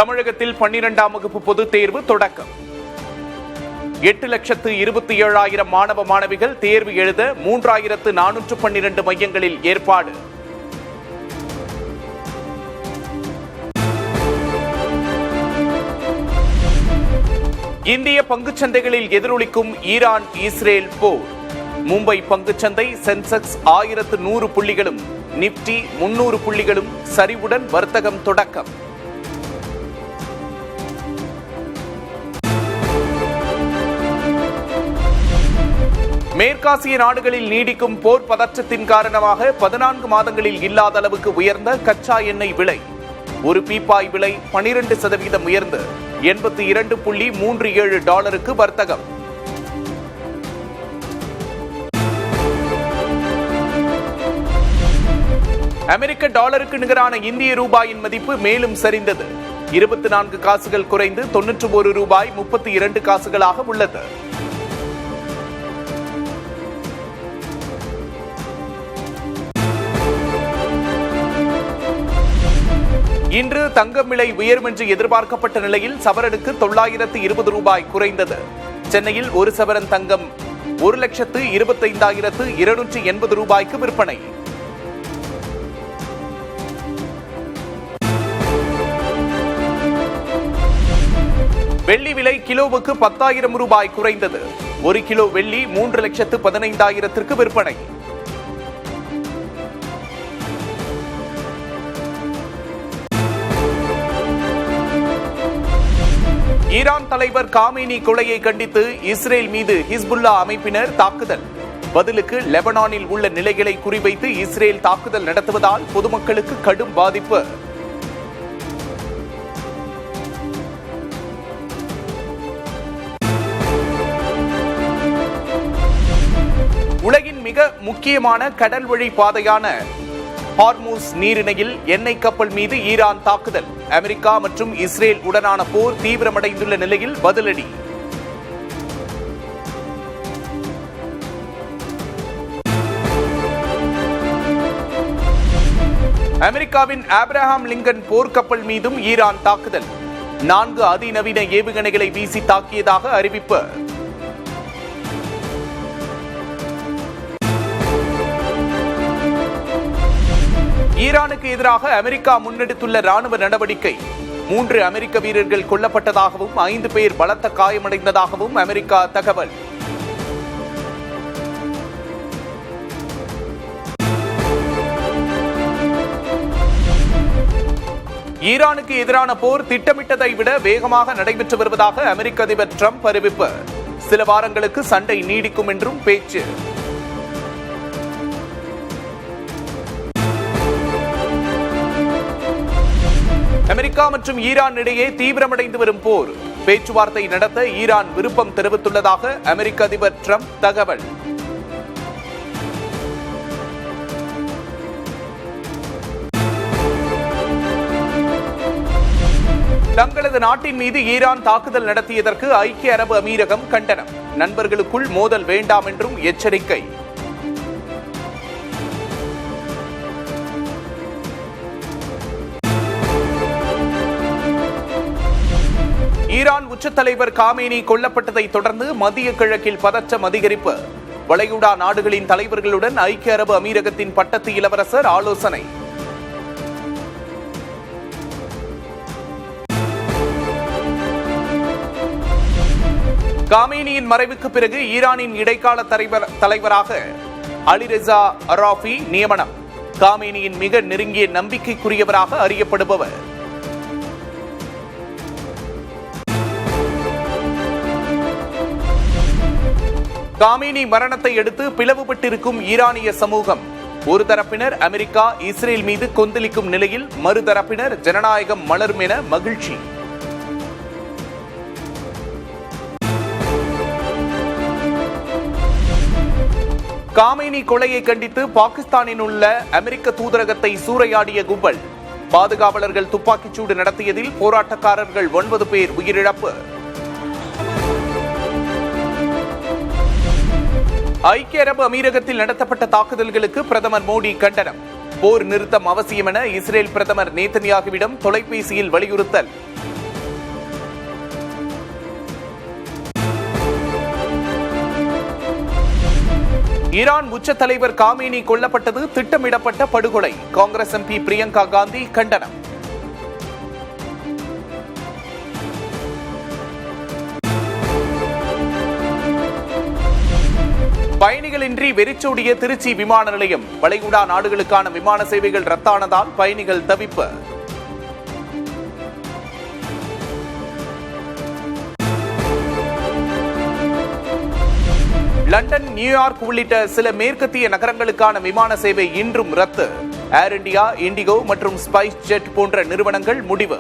தமிழகத்தில் 12ஆம் வகுப்பு பொதுத் தேர்வு தொடக்கம். 8,27,000 மாணவ மாணவிகள் தேர்வு எழுத 3,412 மையங்களில் ஏற்பாடு. இந்திய பங்குச்சந்தைகளில் எதிரொலிக்கும் ஈரான் இஸ்ரேல் போர். மும்பை பங்குச்சந்தை சென்செக்ஸ் 1100 புள்ளிகளும், நிப்டி 300 புள்ளிகளும் சரிவுடன் வர்த்தகம் தொடக்கம். மேற்காசிய நாடுகளில் நீடிக்கும் போர் பதற்றத்தின் காரணமாக 14 மாதங்களில் இல்லாத அளவுக்கு உயர்ந்த கச்சா எண்ணெய் விலை. ஒரு பீப்பாய் விலை 12% உயர்ந்து $82.37 வர்த்தகம். அமெரிக்க டாலருக்கு நிகரான இந்திய ரூபாயின் மதிப்பு மேலும் சரிந்தது. 24 காசுகள் குறைந்து $91.32 உள்ளது. இன்று தங்கம் விலை உயரும் என்று எதிர்பார்க்கப்பட்ட நிலையில் சவரனுக்கு $920 குறைந்தது. சென்னையில் ஒரு சவரன் தங்கம் $1,25,280 விற்பனை. வெள்ளி விலை கிலோவுக்கு $10,000 குறைந்தது. ஒரு கிலோ வெள்ளி $3,15,000 விற்பனை. ஈரான் தலைவர் காமேனி கொலையை கண்டித்து இஸ்ரேல் மீது ஹிஸ்புல்லா அமைப்பினர் தாக்குதல். பதிலுக்கு லெபனானில் உள்ள நிலைகளை குறிவைத்து இஸ்ரேல் தாக்குதல் நடத்துவதால் பொதுமக்களுக்கு கடும் பாதிப்பு. உலகின் மிக முக்கியமான கடல் வழி பாதையான ஹார்மூஸ் நீரிணையில் எண்ணெய் கப்பல் மீது ஈரான் தாக்குதல். அமெரிக்கா மற்றும் இஸ்ரேல் உடனான போர் தீவிரமடைந்துள்ள நிலையில் பதிலடி. அமெரிக்காவின் ஆப்ரஹாம் லிங்கன் போர்க்கப்பல் மீதும் ஈரான் தாக்குதல். 4 அதிநவீன ஏவுகணைகளை வீசி தாக்கியதாக அறிவிப்பு. ஈரானுக்கு எதிராக அமெரிக்கா முன்னெடுத்துள்ள ராணுவ நடவடிக்கை. 3 அமெரிக்க வீரர்கள் கொல்லப்பட்டதாகவும் 5 பேர் பலத்த காயமடைந்ததாகவும் அமெரிக்கா தகவல். ஈரானுக்கு எதிரான போர் திட்டமிட்டதை விட வேகமாக நடைபெற்று வருவதாக அமெரிக்க அதிபர் டிரம்ப் அறிவிப்பு. சில வாரங்களுக்கு சண்டை நீடிக்கும் என்றும் பேச்சு. அமெரிக்கா மற்றும் ஈரான் இடையே தீவிரமடைந்து வரும் போர். பேச்சுவார்த்தை நடத்த ஈரான் விருப்பம் தெரிவித்துள்ளதாக அமெரிக்க அதிபர் டிரம்ப் தகவல். தங்களது நாட்டின் மீது ஈரான் தாக்குதல் நடத்தியதற்கு ஐக்கிய அரபு அமீரகம் கண்டனம். நண்பர்களுக்குள் மோதல் வேண்டாம் என்றும் எச்சரிக்கை. ஈரான் உச்ச தலைவர் காமேனி கொல்லப்பட்டதை தொடர்ந்து மத்திய கிழக்கில் பதற்றம் அதிகரிப்பு. வளைகுடா நாடுகளின் தலைவர்களுடன் ஐக்கிய அரபு அமீரகத்தின் பட்டத்து இளவரசர் ஆலோசனை. காமேனியின் மறைவுக்கு பிறகு ஈரானின் இடைக்கால தலைவராக அலிரெசா அராஃபி நியமனம். காமேனியின் மிக நெருங்கிய நம்பிக்கைக்குரியவராக அறியப்படுபவர். காமேனி மரணத்தை அடுத்து பிளவுபட்டிருக்கும் ஈரானிய சமூகம். ஒரு தரப்பினர் அமெரிக்கா இஸ்ரேல் மீது கொந்தளிக்கும் நிலையில் மறுதரப்பினர் ஜனநாயகம் மலரும் என மகிழ்ச்சி. காமேனி கொலையை கண்டித்து பாகிஸ்தானில் உள்ள அமெரிக்க தூதரகத்தை சூறையாடிய கும்பல். பாதுகாவலர்கள் துப்பாக்கிச்சூடு நடத்தியதில் போராட்டக்காரர்கள் 9 பேர் உயிரிழப்பு. ஐக்கிய அரபு அமீரகத்தில் நடத்தப்பட்ட தாக்குதல்களுக்கு பிரதமர் மோடி கண்டனம். போர் நிறுத்தம் அவசியம் என இஸ்ரேல் பிரதமர் நேதன்யாகுவிடம் தொலைபேசியில் வலியுறுத்தல். ஈரான் உச்ச தலைவர் காமேனி கொல்லப்பட்டது திட்டமிடப்பட்ட படுகொலை. காங்கிரஸ் எம்பி பிரியங்கா காந்தி கண்டனம். பயணிகளின்றி வெறிச்சோடிய திருச்சி விமான நிலையம். வளைகுடா நாடுகளுக்கான விமான சேவைகள் ரத்தானதால் பயணிகள் தவிப்பு. லண்டன், நியூயார்க் உள்ளிட்ட சில மேற்கத்திய நகரங்களுக்கான விமான சேவை இன்றும் ரத்து. ஏர் இண்டியா, இண்டிகோ மற்றும் ஸ்பைஸ் ஜெட் போன்ற நிறுவனங்கள் முடிவு.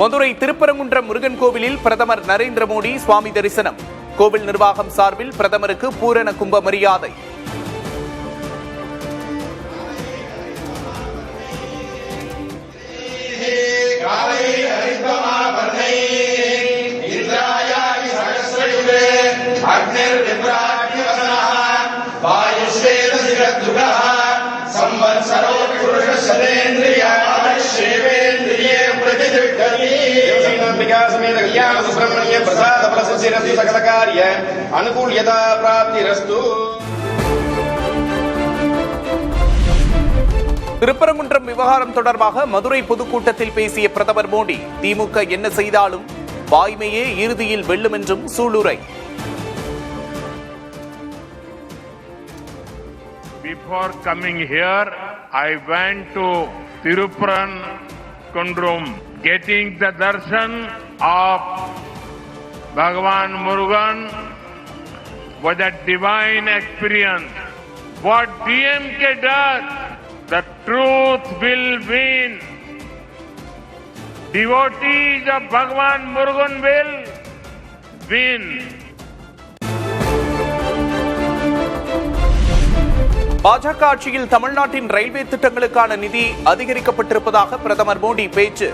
மதுரை திருப்பரங்குன்றம் முருகன் கோவிலில் பிரதமர் நரேந்திர மோடி சுவாமி தரிசனம். கோவில் நிர்வாகம் சார்பில் பிரதமருக்கு பூரண கும்ப மரியாதை. திருப்பரங்குன்றம் விவகாரம் தொடர்பாக மதுரை பொதுக்கூட்டத்தில் பேசிய பிரதமர் மோடி, திமுக என்ன செய்தாலும் வாய்மையே இறுதியில் வெல்லும் என்றும் சூளுரை. Before coming here, I went to Tirupparankunram, getting the darshan of Bhagavan Murugan was a divine experience. What DMK does, the truth will win. Devotees of Bhagavan Murugan will win. பாஜக ஆட்சியில் தமிழ்நாட்டின் ரயில்வே திட்டங்களுக்கான நிதி அதிகரிக்கப்பட்டிருப்பதாக பிரதமர் மோடி பேச்சு.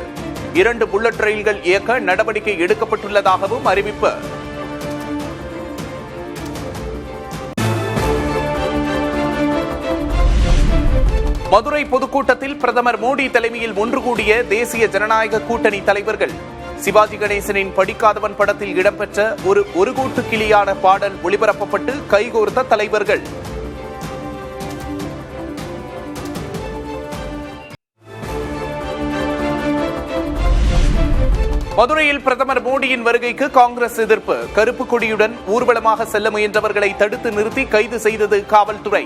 2 bullet ரயில்கள் இயக்க நடவடிக்கை எடுக்கப்பட்டுள்ளதாகவும் அறிவிப்பு. மதுரை பொதுக்கூட்டத்தில் பிரதமர் மோடி தலைமையில் ஒன்று கூடிய தேசிய ஜனநாயக கூட்டணி தலைவர்கள். சிவாஜி கணேசனின் படிக்காதவன் படத்தில் இடம்பெற்ற ஒரு கூட்டு கிளியான பாடல் ஒளிபரப்பப்பட்டு கைகோர்த்த தலைவர்கள். மதுரையில் பிரதமர் மோடியின் வருகைக்கு காங்கிரஸ் எதிர்ப்பு. கருப்பு கொடியுடன் ஊர்வலமாக செல்ல முயன்றவர்களை தடுத்து நிறுத்தி கைது செய்தது காவல்துறை.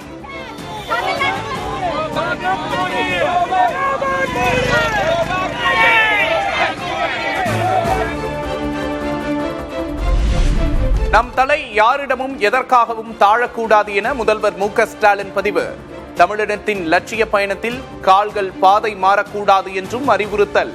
நம் தலை யாரிடமும் எதற்காகவும் தாழக்கூடாது என முதல்வர் மு.க. ஸ்டாலின் பதிவு. தமிழினத்தின் லட்சிய பயணத்தில் கால்கள் பாதை மாறக்கூடாது என்றும் அறிவுறுத்தல்.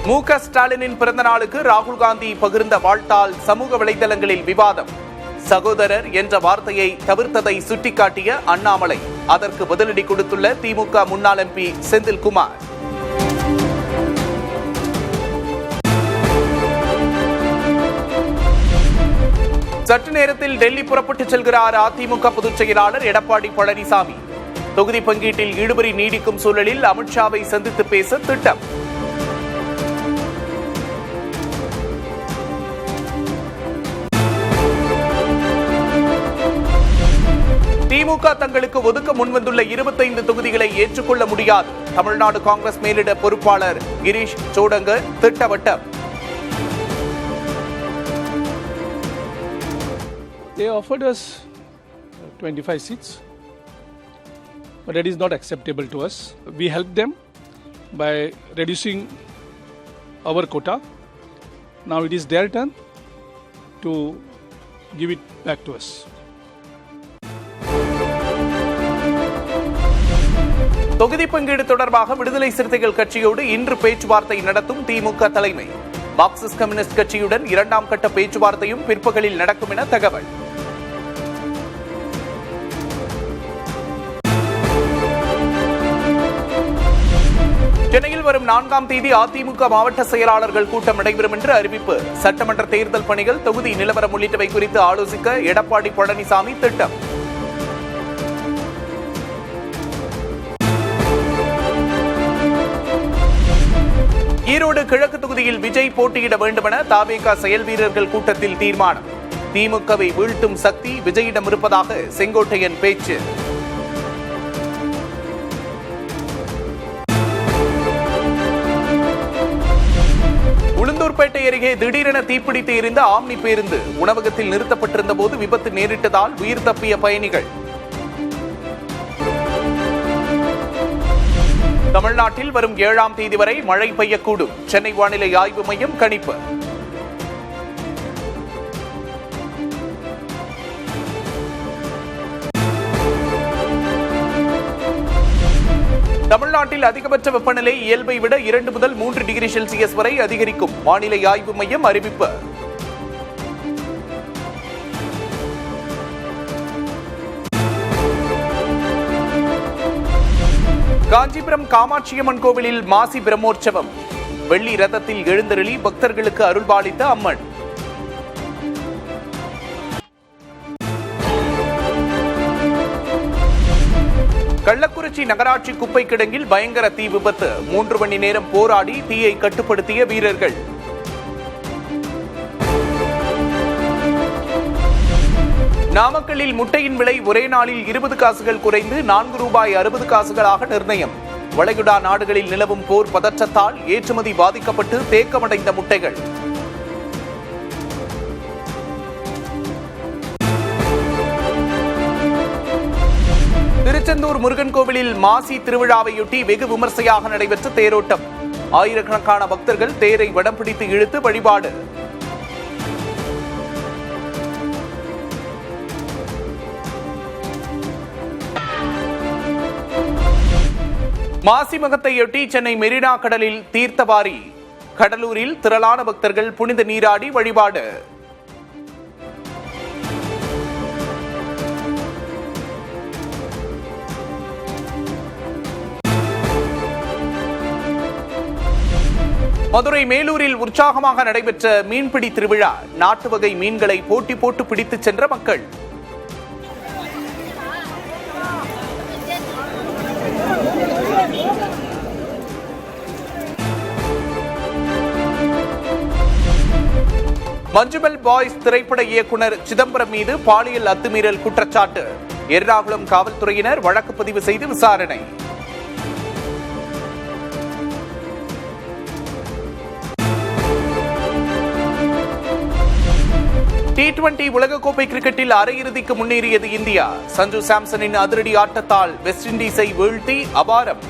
மு.க. ஸ்டாலினின் பிறந்த நாளுக்கு ராகுல் காந்தி பகிர்ந்த வாழ்த்தால் சமூக வலைதளங்களில் விவாதம். சகோதரர் என்ற வார்த்தையை தவிர்த்ததை சுட்டிக்காட்டிய அண்ணாமலை. அதற்கு பதிலடி கொடுத்துள்ள திமுக முன்னாள் எம்பி செந்தில்குமார். சற்று நேரத்தில் டெல்லி புறப்பட்டுச் செல்கிறார் அதிமுக பொதுச் செயலாளர் எடப்பாடி பழனிசாமி. தொகுதி பங்கீட்டில் இழுபறி நீடிக்கும் சூழலில் அமித்ஷாவை சந்தித்து பேச திட்டம். திமுக தங்களுக்கு ஒதுக்க முன்வந்துள்ள 25 தொகுதிகளை ஏற்றுக்கொள்ள முடியாது. தமிழ்நாடு காங்கிரஸ் மேலிட பொறுப்பாளர் Girish Chodankar திட்டவட்டம். They offered us 25 seats, but that is not acceptable to us. We helped them by reducing our quota. Now it is their turn to give it back to us. தொகுதி பங்கீடு தொடர்பாக விடுதலை சிறுத்தைகள் கட்சியோடு இன்று பேச்சுவார்த்தை நடத்தும் திமுக தலைமை. மார்க்சிஸ்ட் கம்யூனிஸ்ட் கட்சியுடன் 2ஆம் கட்ட பேச்சுவார்த்தையும் பிற்பகலில் நடக்கும் என தகவல். சென்னையில் வரும் 4ஆம் தேதி அதிமுக மாவட்ட செயலாளர்கள் கூட்டம் நடைபெறும் என்று அறிவிப்பு. சட்டமன்ற தேர்தல் பணிகள், தொகுதி நிலவரம் உள்ளிட்டவை குறித்து ஆலோசிக்க எடப்பாடி பழனிசாமி திட்டம். ஈரோடு கிழக்கு தொகுதியில் விஜய் போட்டியிட வேண்டுமென தவேக செயல் வீரர்கள் கூட்டத்தில் தீர்மானம். திமுகவை வீழ்த்தும் சக்தி விஜயிடம் இருப்பதாக செங்கோட்டையன் பேச்சு. உளுந்தூர்பேட்டை அருகே திடீரென தீப்பிடித்து எரிந்த ஆம்னி பேருந்து. உணவகத்தில் நிறுத்தப்பட்டிருந்த போது விபத்து நேரிட்டதால் உயிர் தப்பிய பயணிகள். தமிழ்நாட்டில் வரும் 7ஆம் தேதி வரை மழை பெய்யக்கூடும். சென்னை வானிலை ஆய்வு மையம் கணிப்பு. தமிழ்நாட்டில் அதிகபட்ச வெப்பநிலை இயல்பை விட 2 முதல் 3 டிகிரி செல்சியஸ் வரை அதிகரிக்கும். வானிலை ஆய்வு மையம் அறிவிப்பு. காஞ்சிபுரம் காமாட்சியம்மன் கோவிலில் மாசி பிரம்மோற்சவம். வெள்ளி ரதத்தில் எழுந்தருளி பக்தர்களுக்கு அருள்பாலித்த அம்மன். கள்ளக்குறிச்சி நகராட்சி குப்பை கிடங்கில் பயங்கர தீ விபத்து. 3 மணி நேரம் போராடி தீயை கட்டுப்படுத்திய வீரர்கள். நாமக்கல்லில் முட்டையின் விலை ஒரே நாளில் 20 காசுகள் குறைந்து ₹4.60 நிர்ணயம். வளைகுடா நாடுகளில் நிலவும் போர் பதற்றத்தால் ஏற்றுமதி பாதிக்கப்பட்டு தேக்கமடைந்த முட்டைகள். திருச்செந்தூர் முருகன் கோவிலில் மாசி திருவிழாவையொட்டி வெகு விமர்சையாக நடைபெற்ற தேரோட்டம். ஆயிரக்கணக்கான பக்தர்கள் தேரை வடம் பிடித்து இழுத்து வழிபாடு. மாசி மகத்தையொட்டி சென்னை மெரினா கடலில் தீர்த்தவாரி. கடலூரில் திரளான பக்தர்கள் புனித நீராடி வழிபாடு. மதுரை மேலூரில் உற்சாகமாக நடைபெற்ற மீன்பிடி திருவிழா. நாட்டு வகை மீன்களை போட்டி போட்டு பிடித்துச் சென்ற மக்கள். மஞ்சுமல் பாய்ஸ் திரைப்பட இயக்குனர் சிதம்பரம் மீது பாலியல் அத்துமீறல் குற்றச்சாட்டு. எர்ணாகுளம் காவல்துறையினர் வழக்கு பதிவு செய்து விசாரணை. T20 உலகக்கோப்பை கிரிக்கெட்டில் அரையிறுதிக்கு முன்னேறியது இந்தியா. சஞ்சு சாம்சனின் அதிரடி ஆட்டத்தால் வெஸ்ட் இண்டீஸை வீழ்த்தி அபாரம்.